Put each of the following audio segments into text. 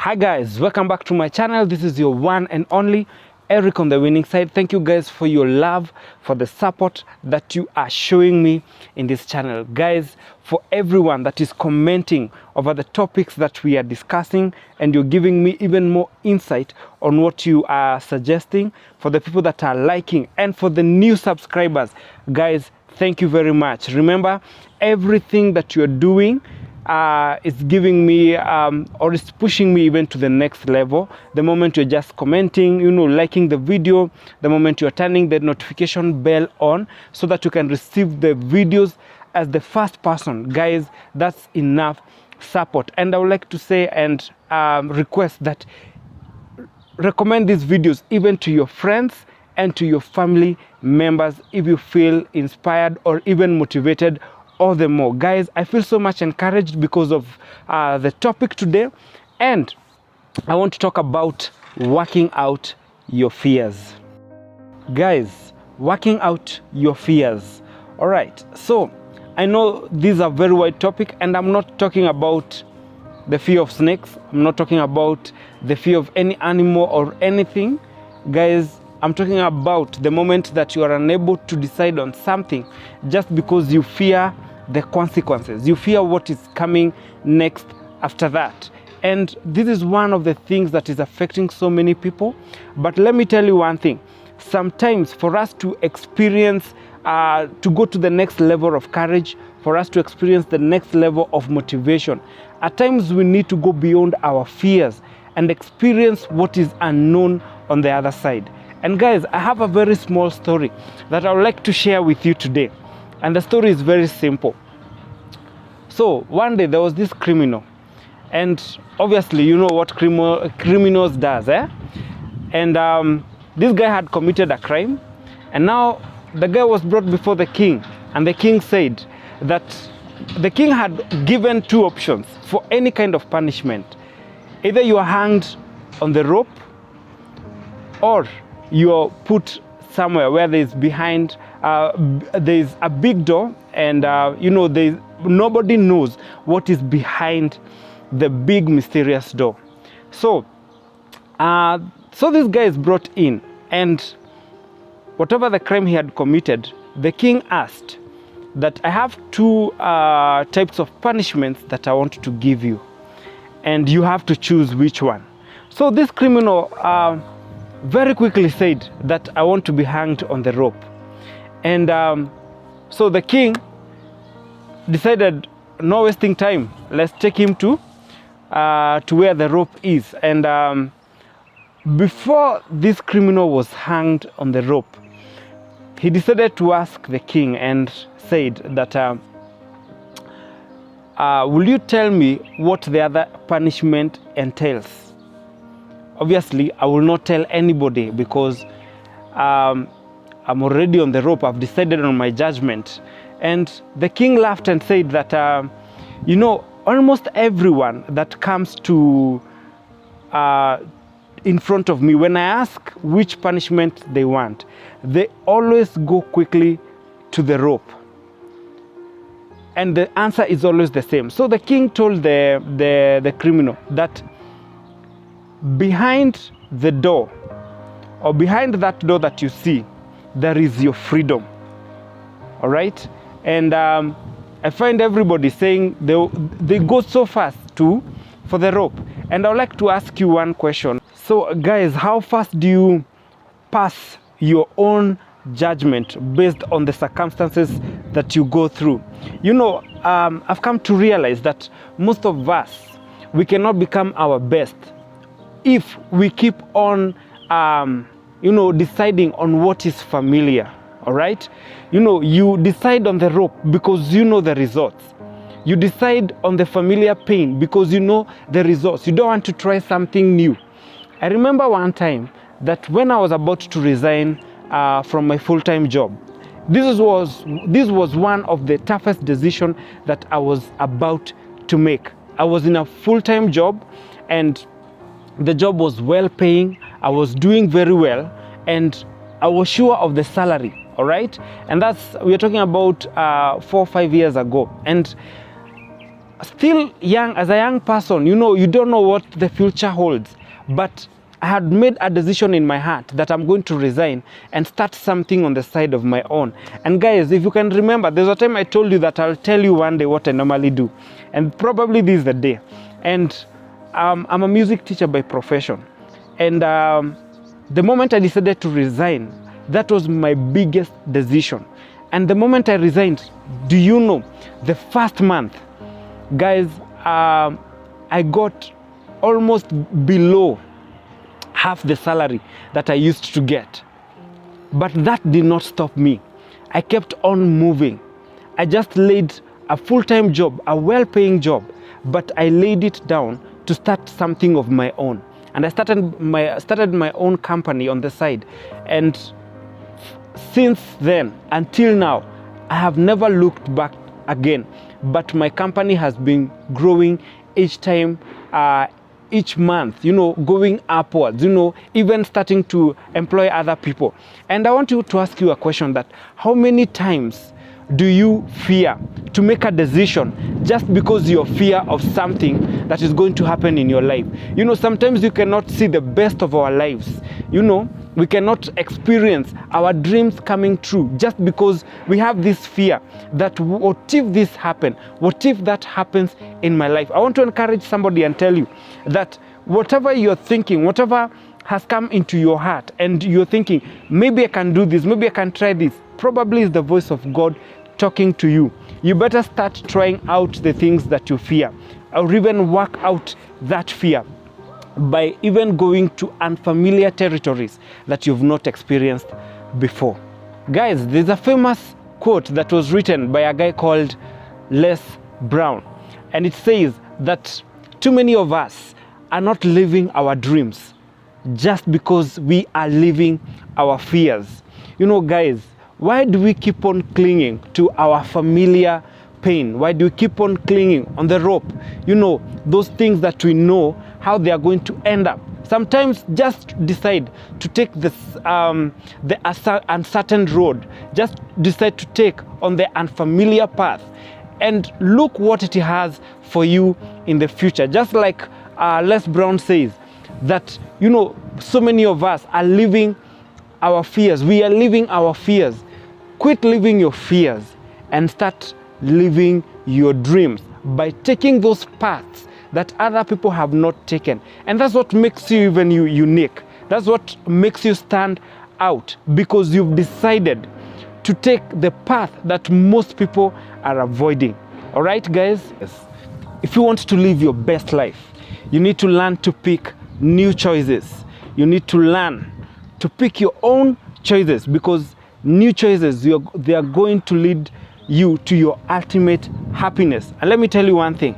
Hi guys, welcome back to my channel. This is your one and only Eric on the winning side. Thank you guys for your love, for the support that you are showing me in this channel. Guys, for everyone that is commenting over the topics that we are discussing, and you're giving me even more insight on what you are suggesting, for the people that are liking, and for the new subscribers, guys, thank you very much. Remember, everything that you're doing is giving me or is pushing me even to the next level. The moment you're just commenting, liking the video, the moment you're turning the notification bell on so that you can receive the videos as the first person, guys, that's enough support. And I would like to say and request that recommend these videos even to your friends and to your family members if you feel inspired or even motivated all the more. Guys, I feel so much encouraged because of the topic today, and I want to talk about working out your fears. Guys, working out your fears. All right, so I know these are very wide topic, and I'm not talking about the fear of snakes. I'm not talking about the fear of any animal or anything. Guys, I'm talking about the moment that you are unable to decide on something just because you fear the consequences. You fear what is coming next after that. And this is one of the things that is affecting so many people. But let me tell you one thing. Sometimes for us to experience, to go to the next level of courage, for us to experience the next level of motivation, at times we need to go beyond our fears and experience what is unknown on the other side. And guys, I have a very small story that I would like to share with you today. And the story is very simple. So one day there was this criminal. And obviously you know what criminals does, eh? And this guy had committed a crime. And now the guy was brought before the king. And the king said that the king had given two options for any kind of punishment. Either you are hanged on the rope, or you are put somewhere where there's behind, there's a big door, and nobody knows what is behind the big mysterious door. So this guy is brought in, and whatever the crime he had committed, the king asked that I have two types of punishments that I want to give you, and you have to choose which one. So this criminal very quickly said that I want to be hanged on the rope. And so the king decided, no wasting time, let's take him to where the rope is. And before this criminal was hanged on the rope, he decided to ask the king and said that, will you tell me what the other punishment entails? Obviously, I will not tell anybody because I'm already on the rope. I've decided on my judgment. And the king laughed and said that, almost everyone that comes to in front of me, when I ask which punishment they want, they always go quickly to the rope. And the answer is always the same. So the king told the criminal that behind the door, or behind that door that you see, there is your freedom. All right? And I find everybody saying they go so fast for the rope. And I would like to ask you one question. So guys, how fast do you pass your own judgment based on the circumstances that you go through? I've come to realize that most of us, we cannot become our best if we keep on deciding on what is familiar. All right, you decide on the rope because you know the results. You decide on the familiar pain because you know the results. You don't want to try something new. I remember one time that when I was about to resign from my full-time job, this was one of the toughest decisions that I was about to make. I was in a full-time job, and the job was well paying. I was doing very well, and I was sure of the salary. All right, and we're talking about 4 or 5 years ago. And still young, as a young person, you don't know what the future holds. But I had made a decision in my heart that I'm going to resign and start something on the side of my own. And guys, if you can remember, there's a time I told you that I'll tell you one day what I normally do. And probably this is the day. And I'm a music teacher by profession. And the moment I decided to resign, that was my biggest decision. And the moment I resigned, do you know, the first month, guys, I got almost below half the salary that I used to get. But that did not stop me. I kept on moving. I just laid a full-time job, a well-paying job, but I laid it down to start something of my own. And I started my own company on the side. And since then until now, I have never looked back again. But my company has been growing each time, each month, going upwards, even starting to employ other people. And I want to ask you a question: that how many times do you fear to make a decision just because you're fear of something that is going to happen in your life? Sometimes you cannot see the best of our lives. We cannot experience our dreams coming true just because we have this fear that what if this happens? What if that happens in my life? I want to encourage somebody and tell you that whatever you're thinking, whatever has come into your heart and you're thinking, maybe I can do this, maybe I can try this, probably is the voice of God talking to you. You better start trying out the things that you fear, or even work out that fear by even going to unfamiliar territories that you've not experienced before. Guys, there's a famous quote that was written by a guy called Les Brown, and it says that too many of us are not living our dreams just because we are living our fears. Guys, why do we keep on clinging to our familiar pain? Why do we keep on clinging on the rope? Those things that we know how they are going to end up. Sometimes just decide to take the uncertain road. Just decide to take on the unfamiliar path and look what it has for you in the future. Just like Les Brown says that, so many of us are living our fears. We are living our fears. Quit living your fears and start living your dreams by taking those paths that other people have not taken. And that's what makes you even unique. That's what makes you stand out, because you've decided to take the path that most people are avoiding. All right, guys? Yes. If you want to live your best life, you need to learn to pick new choices. You need to learn to pick your own choices, because new choices, they are going to lead you to your ultimate happiness. And let me tell you one thing: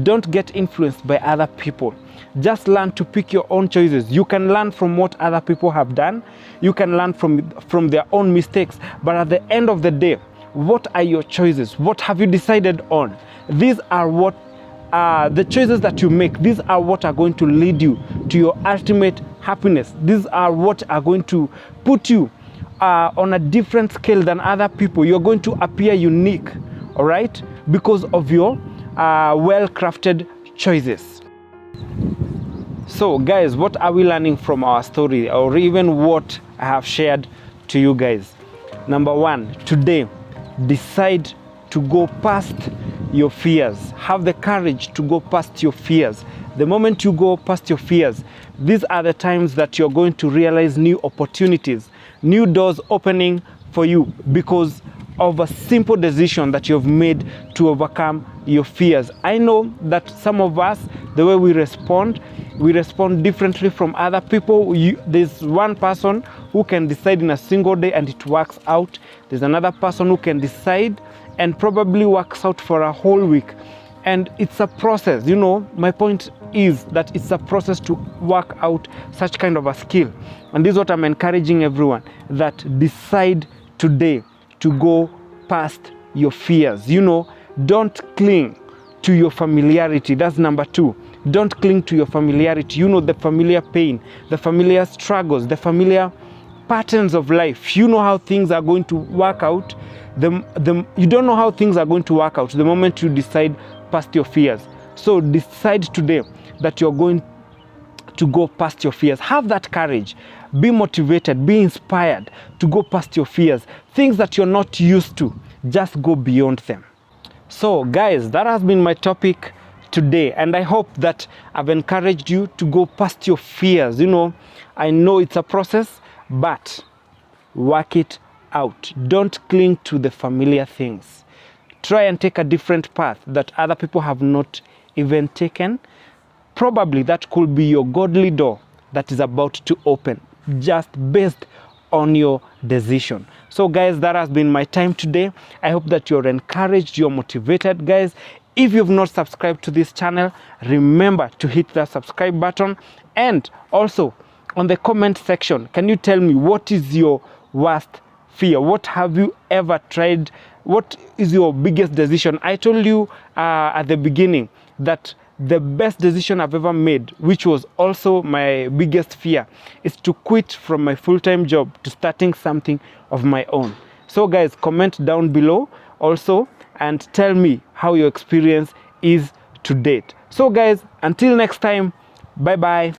don't get influenced by other people. Just learn to pick your own choices. You can learn from what other people have done. You can learn from their own mistakes. But at the end of the day, what are your choices? What have you decided on? These are what the choices that you make. These are what are going to lead you to your ultimate happiness. These are what are going to put you on a different scale than other people. You're going to appear unique, all right, because of your well-crafted choices. So guys, what are we learning from our story, or even what I have shared to you guys? Number one, today, decide to go past your fears. Have the courage to go past your fears. The moment you go past your fears, these are the times that you're going to realize new opportunities, new doors opening for you, because of a simple decision that you've made to overcome your fears. I know that some of us, the way we respond differently from other people. There's one person who can decide in a single day and it works out. There's another person who can decide and probably works out for a whole week. And it's a process. My point is that it's a process to work out such kind of a skill. And this is what I'm encouraging everyone, that decide today to go past your fears. Don't cling to your familiarity. That's number two. Don't cling to your familiarity. The familiar pain, the familiar struggles, the familiar patterns of life. You know how things are going to work out. You don't know how things are going to work out the moment you decide past your fears. So decide today that you're going to go past your fears. Have that courage. Be motivated, be inspired to go past your fears. Things that you're not used to, just go beyond them. So guys, that has been my topic today, and I hope that I've encouraged you to go past your fears. You know, I know it's a process, but work it out. Don't cling to the familiar things. Try and take a different path that other people have not even taken. Probably that could be your godly door that is about to open, just based on your decision. So guys, that has been my time today. I hope that you're encouraged, you're motivated. Guys, if you've not subscribed to this channel, remember to hit the subscribe button. And also on the comment section, can you tell me what is your worst fear? What have you ever tried? What is your biggest decision? I told you at the beginning that the best decision I've ever made, which was also my biggest fear, is to quit from my full-time job to starting something of my own. So guys, comment down below also and tell me how your experience is to date. So guys, until next time, bye bye.